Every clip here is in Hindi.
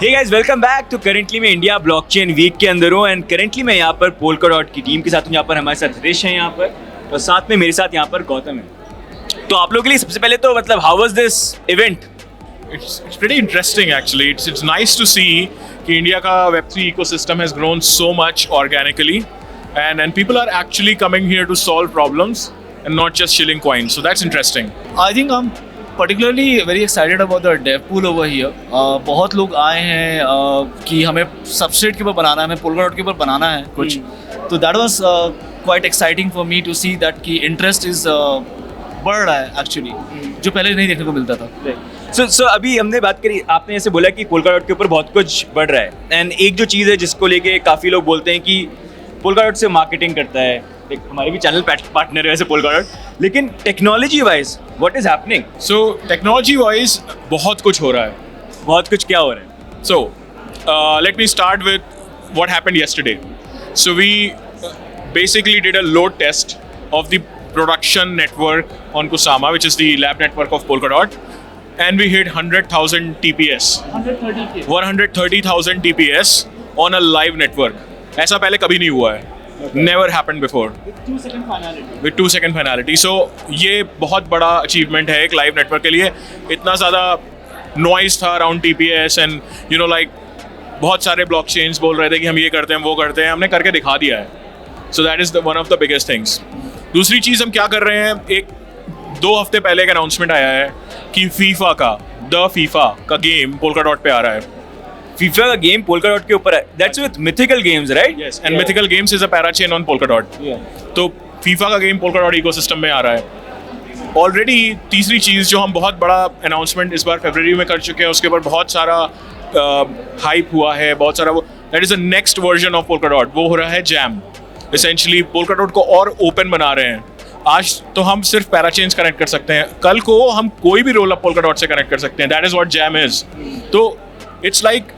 Hey guys, welcome back to currently मैं इंडिया ब्लॉकचेन वीक के अंदर हूँ एंड करेंटली मैं यहाँ पर पोल्काडॉट की टीम के साथ हूँ। यहाँ पर हमारे साथ रिश है यहाँ पर और साथ में मेरे साथ यहाँ पर गौतम है। तो आप लोगों के लिए सबसे पहले तो मतलब how was this event? It's pretty interesting actually. It's nice to see कि इंडिया का Web3 ecosystem has grown so much organically and people are actually coming here to solve problems and not just shilling coins. So that's interesting. I think I'm particularly very excited about the dev pool over here. बहुत लोग आए हैं कि हमें सबस्ट्रेट के ऊपर बनाना है, हमें पोल्काडॉट के ऊपर बनाना है कुछ. तो that was quite exciting for me to see that कि interest is बढ़ रहा है एक्चुअली, जो पहले नहीं देखने को मिलता था. सो अभी हमने बात करी, आपने ऐसे बोला कि पोल्काडॉट के ऊपर बहुत कुछ बढ़ रहा है एंड एक जो चीज़ है जिसको लेके काफ़ी लोग बोलते हैं कि पोल्काडॉट से मार्केटिंग करता है. एक हमारे भी चैनल पार्टनर है वैसे पोल्काडॉट, लेकिन technology wise what is happening? So technology wise बहुत कुछ हो रहा है. बहुत कुछ क्या हो रहा है? So let me start with what happened yesterday. So we basically did a load test of the production network on Kusama, which is the lab network of Polkadot, and we hit 100,000 TPS. 130,000 TPS on a live network. ऐसा पहले कभी नहीं हुआ है. Never happened before. With 2 second finality. So ये बहुत बड़ा achievement है एक live network के लिए. इतना ज़्यादा noise था around TPS and you know like बहुत सारे blockchains बोल रहे थे कि हम ये करते हैं वो करते हैं, हमने करके दिखा दिया है. So that is one of the biggest things. दूसरी चीज़ हम क्या कर रहे हैं, एक 2 हफ्ते पहले एक अनाउंसमेंट आया है कि फीफा का गेम पोल्काडॉट पे आ रहा है. फीफा का गेम पोल्काडॉट के ऊपर है. That's with mythical games, right? Yes, and Mythical Games is a parachain on Polkadot. तो फीफा का गेम पोल्काडॉट इकोसिस्टम में आ रहा है. ऑलरेडी तीसरी चीज़ जो हम बहुत बड़ा अनाउंसमेंट इस बार फरवरी में कर चुके हैं, उसके ऊपर बहुत सारा हाइप हुआ है, बहुत सारा वो that is the next version of Polkadot. वो हो रहा है जैम. एसेंशली पोल्काडॉट को और ओपन बना रहे हैं. आज तो हम सिर्फ पैराचेन्स कनेक्ट कर सकते हैं, कल को हम कोई भी रोल अप पोल्काडॉट से कनेक्ट कर सकते हैं. That is what jam is. तो इट्स लाइक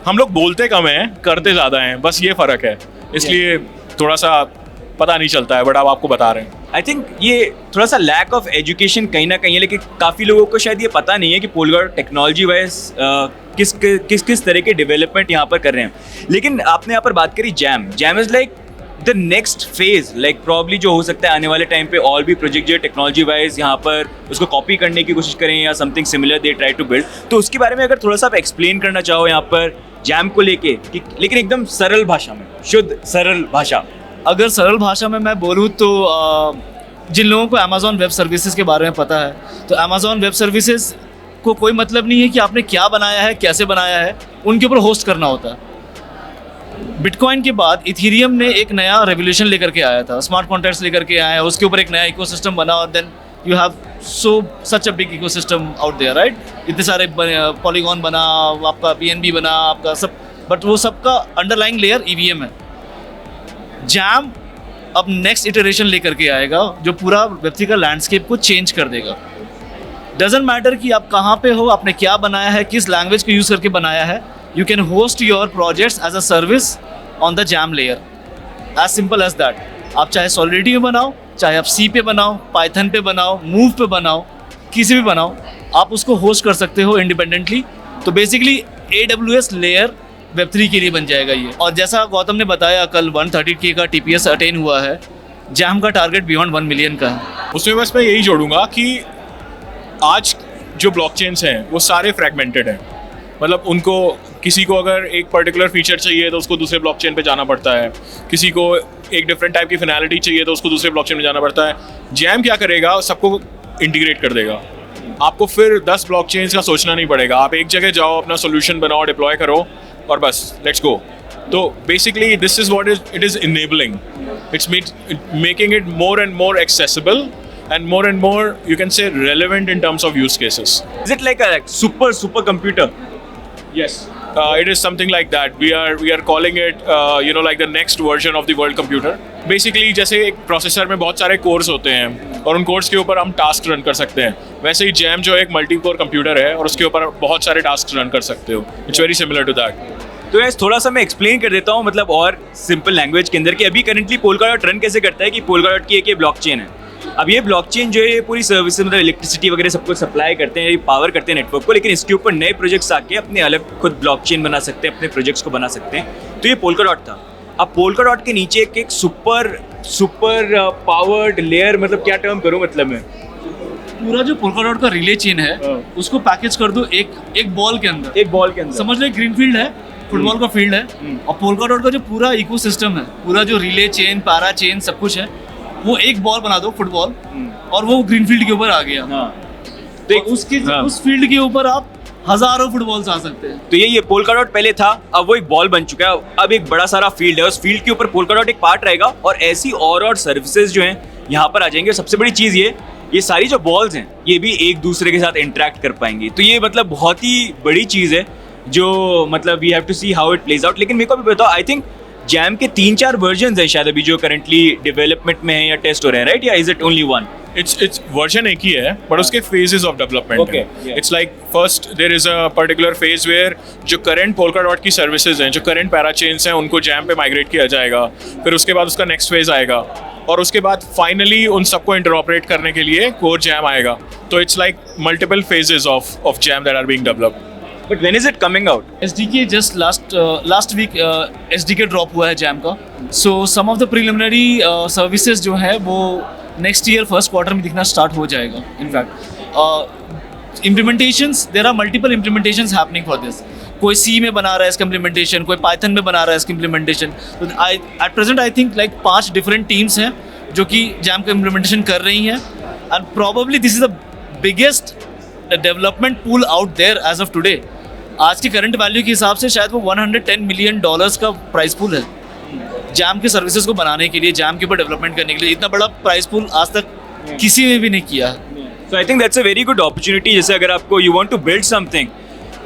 हम लोग बोलते कम हैं, करते ज़्यादा हैं, बस ये फ़र्क है. इसलिए थोड़ा सा पता नहीं चलता है, बट अब आपको बता रहे हैं. आई थिंक ये थोड़ा सा लैक ऑफ एजुकेशन कहीं ना कहीं है, लेकिन काफ़ी लोगों को शायद ये पता नहीं है कि पोल्काडॉट टेक्नोलॉजी वाइज किस तरह के डेवलपमेंट यहाँ पर कर रहे हैं. लेकिन आपने यहाँ पर बात करी jam is like the next phase, like probably जो हो सकता है आने वाले टाइम पे और भी प्रोजेक्ट जो टेक्नोलॉजी वाइज यहाँ पर उसको कॉपी करने की कोशिश करें या something similar they try to build. तो उसके बारे में अगर थोड़ा सा आप एक्सप्लेन करना चाहो यहाँ पर जैम को लेके, लेकिन एकदम सरल भाषा में, शुद्ध सरल भाषा. अगर सरल भाषा में मैं बोलूँ तो जिन लोगों को अमेज़ॉन वेब सर्विसेज के बारे में पता है, तो अमेज़ॉन वेब सर्विसेज को कोई मतलब नहीं है कि आपने क्या बनाया है, कैसे बनाया है, उनके ऊपर होस्ट करना होता है. बिटकॉइन के बाद इथीरियम ने एक नया रेवोल्यूशन लेकर के आया था, स्मार्ट कॉन्ट्रैक्ट्स लेकर के आया है, उसके ऊपर एक नया इकोसिस्टम बना और then you have such a big ecosystem out there, right? इतने सारे पॉलीगॉन बना, आपका BNB बना, आपका सब, बट वो सबका अंडरलाइंग लेयर EVM है. जैम अब नेक्स्ट इटरेशन लेकर के आएगा जो पूरा Web3 का लैंडस्केप को चेंज कर देगा. डजेंट मैटर कि आप कहाँ पे हो, आपने क्या बनाया है, किस लैंग्वेज को यूज़ करके बनाया है, you can host your projects as a service on the jam layer. As simple as that. आप चाहे Solidity में बनाओ, चाहे आप C पे बनाओ, Python पे बनाओ, Move पे बनाओ, किसी भी बनाओ, आप उसको होस्ट कर सकते हो इंडिपेंडेंटली. तो बेसिकली AWS लेयर Web3 के लिए बन जाएगा ये. और जैसा गौतम ने बताया, कल 130K का TPS अटेन हुआ है. जैम का टारगेट बियॉन्ड 1 मिलियन का है. उसमें बस मैं यही जोड़ूंगा कि आज जो ब्लॉकचेन्स हैं वो सारे फ्रेगमेंटेड हैं. मतलब उनको किसी को अगर एक पर्टिकुलर फीचर चाहिए तो उसको दूसरे ब्लॉकचेन पे जाना पड़ता है, किसी को एक डिफरेंट टाइप की फिनैलिटी चाहिए तो उसको दूसरे ब्लॉकचेन में जाना पड़ता है. जैम क्या करेगा, सबको इंटीग्रेट कर देगा. आपको फिर 10 ब्लॉकचेन्स का सोचना नहीं पड़ेगा. आप एक जगह जाओ, अपना सोल्यूशन बनाओ, डिप्लॉय करो और बस लेट्स गो. तो basically this is what it is enabling. It's making it more and more accessible and more you can say relevant in terms of use cases. Is it like a super computer? Yes. It is something like that. We are calling it like the next version of the world computer. Basically जैसे एक प्रोसेसर में बहुत सारे कोर्स होते हैं और उन कोर्स के ऊपर हम टास्क रन कर सकते हैं, वैसे ही जैम जो एक मल्टी कोर कंप्यूटर है और उसके ऊपर बहुत सारे टास्क रन कर सकते हो. It's very similar to that. तो यार थोड़ा सा मैं एक्सप्लेन कर देता हूँ, मतलब और सिंपल लैंग्वेज के अंदर कि अभी करंटली पोल्काडॉट रन कैसे करता है. कि पोल्काडॉट की एक ब्लॉकचेन है, अब ये ब्लॉकचेन जो है ये पूरी सर्विस मतलब इलेक्ट्रिसिटी वगैरह सब कुछ सप्लाई करते हैं, पावर करते हैं नेटवर्क को, लेकिन इसके ऊपर नए प्रोजेक्ट्स आके अपने अलग खुद ब्लॉकचेन बना सकते हैं, अपने प्रोजेक्ट्स को बना सकते हैं। तो ये पोल्काडॉट था। अब पोल्काडॉट के नीचे एक सुपर पावर्ड लेयर, मतलब क्या टर्म करूँ, मतलब मैं पूरा जो पोल्काडॉट का रिले चेन है उसको पैकेज कर दो एक बॉल के अंदर। एक बॉल के अंदर समझ लो एक ग्रीन फील्ड है, फुटबॉल का फील्ड है, और पोल्काडॉट का जो पूरा इकोसिस्टम है, पूरा जो रिले चेन, पैरा चेन, सब कुछ है, वो एक बॉल बना दो फुटबॉल, और वो ग्रीन फील्ड के ऊपर आ गया। तो उस फील्ड के ऊपर आप हजारों फुटबॉल्स आ सकते हैं। तो ये पोल्काडॉट पहले था, अब वो एक बॉल बन चुका है, अब एक बड़ा सारा फील्ड है, उस फील्ड के ऊपर पोल्काडॉट एक पार्ट रहेगा, और ऐसी और सर्विसेज जो हैं यहाँ पर आ जाएंगे। सबसे बड़ी चीज़ ये सारी जो बॉल्स हैं ये भी एक दूसरे के साथ इंटरेक्ट कर पाएंगी। तो ये मतलब बहुत ही बड़ी चीज़ है जो मतलब we have to see how it plays out. लेकिन मेरे को भी बताओ, आई थिंक जैम के 3-4 वर्जन्स हैं शायद अभी जो करंटली डेवलपमेंट में है या टेस्ट हो रहे हैं, राइट? या is it only one? It's version एक ही है, बट उसके phases of development Okay, हैं। yeah. It's like first there is a particular phase where जो current Polkadot की services हैं, जो current parachains हैं, उनको जैम पे migrate किया जाएगा। फिर उसके बाद उसका next phase आएगा, और उसके बाद finally उन सबको interoperate करने के लिए core jam आएगा। तो it's like multiple phases of jam that are being developed. But when is it coming out? SDK just last week SDK drop हुआ है जैम का। So some of the preliminary services जो है वो नेक्स्ट ईयर फर्स्ट क्वार्टर में दिखना स्टार्ट हो जाएगा। In fact implementations, there are multiple implementations happening for this. कोई सी में बना रहा है इसका इम्प्लीमेंटेशन, कोई पाइथन में बना रहा है इसका इम्प्लीमेंटेशन। तो at present I think like 5 different teams हैं जो कि जैम का इम्प्लीमेंटेशन कर रही हैं, and probably this is the biggest development pool out there as of today. आज की करंट वैल्यू के हिसाब से शायद वो $110 मिलियन का प्राइस पूल है जैम के सर्विसेज को बनाने के लिए, जैम के ऊपर डेवलपमेंट करने के लिए। इतना बड़ा प्राइस पूल आज तक किसी ने भी नहीं किया है। So I think that's a very good opportunity। जैसे अगर आपको you want to build something,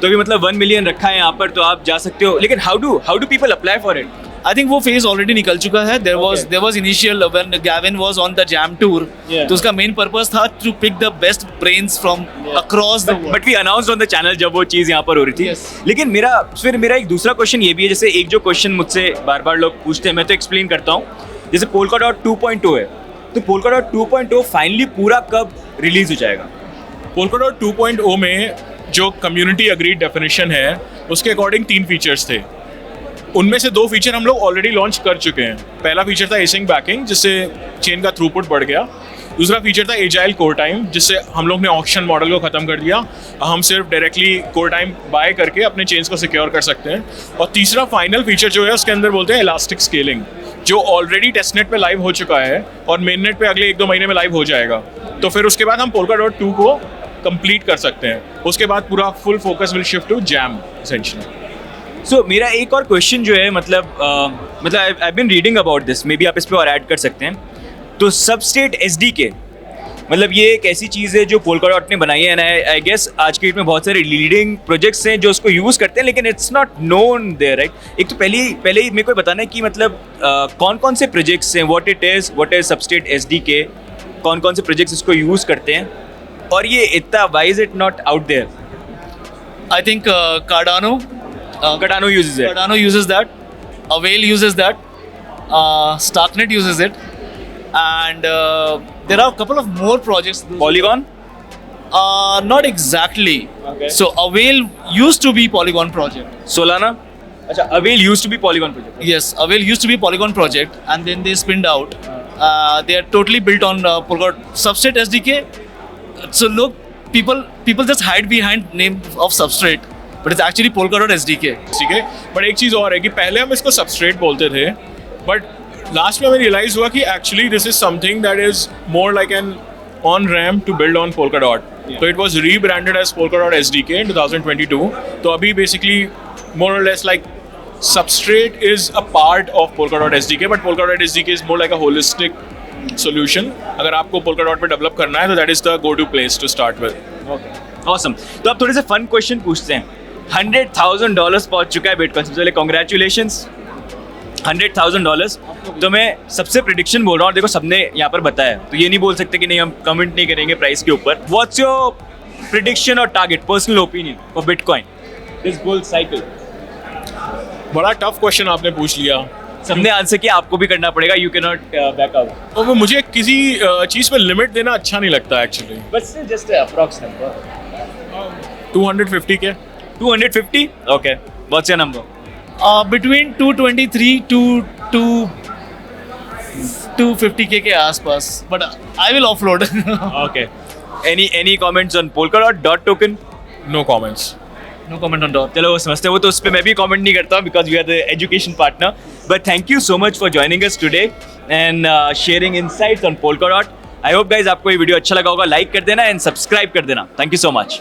तो अभी मतलब 1 मिलियन रखा है यहाँ पर, तो आप जा सकते हो। लेकिन how do people apply for it? I think वो फेज ऑलरेडी निकल चुका है। there was initial when Gavin was on the jam tour, तो उसका मेन पर्पस था to pick the best brains from across the world। But we announced on the channel जब वो चीज़ यहाँ पर हो रही थी। Yes. लेकिन मेरा एक दूसरा क्वेश्चन ये भी है, जैसे एक जो क्वेश्चन मुझसे बार बार लोग पूछते हैं, मैं तो एक्सप्लेन करता हूँ। जैसे Polkadot 2.0 है, तो Polkadot 2.0 फाइनली पूरा कब रिलीज हो जाएगा? Polkadot 2.0 में जो कम्युनिटी अग्रीड डेफिनेशन है उसके अकॉर्डिंग 3 फीचर्स थे। उनमें से 2 फीचर हम लोग ऑलरेडी लॉन्च कर चुके हैं। पहला फीचर था एसिंक बैकिंग, जिससे चेन का थ्रूपुट बढ़ गया। दूसरा फीचर था एजाइल कोर टाइम, जिससे हम लोग ने ऑक्शन मॉडल को ख़त्म कर दिया। हम सिर्फ डायरेक्टली कोर टाइम बाय करके अपने चेन्स को सिक्योर कर सकते हैं। और तीसरा फाइनल फीचर जो है उसके अंदर बोलते हैं इलास्टिक स्केलिंग, जो ऑलरेडी टेस्टनेट पे लाइव हो चुका है और मेननेट पे अगले 1-2 महीने में लाइव हो जाएगा। तो फिर उसके बाद हम Polkadot 2 को कंप्लीट कर सकते हैं। उसके बाद पूरा full focus will shift to jam essentially. So मेरा एक और क्वेश्चन जो है, मतलब I been reading about this, maybe आप इस पर और ऐड कर सकते हैं। तो सबस्टेट SDK, मतलब ये एक ऐसी चीज़ है जो Polkadot ने बनाई है, एंड आई गेस आज के डेट में बहुत सारे लीडिंग प्रोजेक्ट्स हैं जो उसको यूज़ करते हैं, लेकिन it's not known there, right? एक तो पहले ही मेरे को बताना है कि मतलब कौन कौन से प्रोजेक्ट्स हैं, व्हाट इज सबस्टेट SDK, कौन कौन से प्रोजेक्ट्स इसको यूज़ करते हैं, और ये इतना why is it not out there? I think Cardano uses it. Cardano uses that, Avail uses that, Starknet uses it, and there are a couple of more projects. Polygon? Not exactly. Okay. So Avail used to be Polygon project. Solana? अच्छा, Avail used to be Polygon project. Yes, Avail used to be Polygon project, and then they spinned out. They are totally built on Polkadot Substrate SDK. So look, people just hide behind name of Substrate, but it's actually Polkadot SDK. ठीक है, बट एक चीज़ और है कि पहले हम इसको सबस्ट्रेट बोलते थे, बट लास्ट में हमें रियलाइज हुआ कि actually this is something that is more like an on ramp to build on Polkadot. तो it was rebranded as Polkadot SDK in 2022. तो अभी बेसिकली मोर और less like substrate is a part of Polkadot SDK, but Polkadot SDK is more like a holistic solution. अगर आपको Polkadot पे डेवलप करना है तो that is the go-to place to start with. Awesome. तो अब थोड़े से फन क्वेश्चन पूछते हैं। $100,000 पहुंच चुका है बिटकॉइन। सबसे पहले कॉन्ग्रेचुलेशंस, $100,000। तो मैं सबसे प्रिडिक्शन बोल रहा हूँ, देखो सबने यहाँ पर बताया, तो ये नहीं बोल सकते कि नहीं हम कमेंट नहीं करेंगे प्राइस के ऊपर। व्हाट्स योर प्रिडिक्शन और target, personal opinion for bitcoin this bull cycle? बड़ा टफ क्वेश्चन आपने पूछ लिया। सबने आंसर किया, आपको भी करना पड़ेगा, you can not back out. और वो मुझे किसी चीज़ पे लिमिट देना अच्छा नहीं लगता एक्चुअली। बस जस्ट अप्रॉक्स नंबर 250 के 250। Okay, what's your number? Between 223 to 250K के आसपास, but I will offload. Okay, any comments on Polkadot dot token? No comments. No comment on dot. चलो वो समझते हैं, वो तो उस पर मैं भी कमेंट नहीं करता because we are the education partner. But thank you so much for joining us today and sharing insights on Polkadot। I hope guys आपको ये वीडियो अच्छा लगा होगा, लाइक कर देना एंड सब्सक्राइब कर देना। Thank you so much.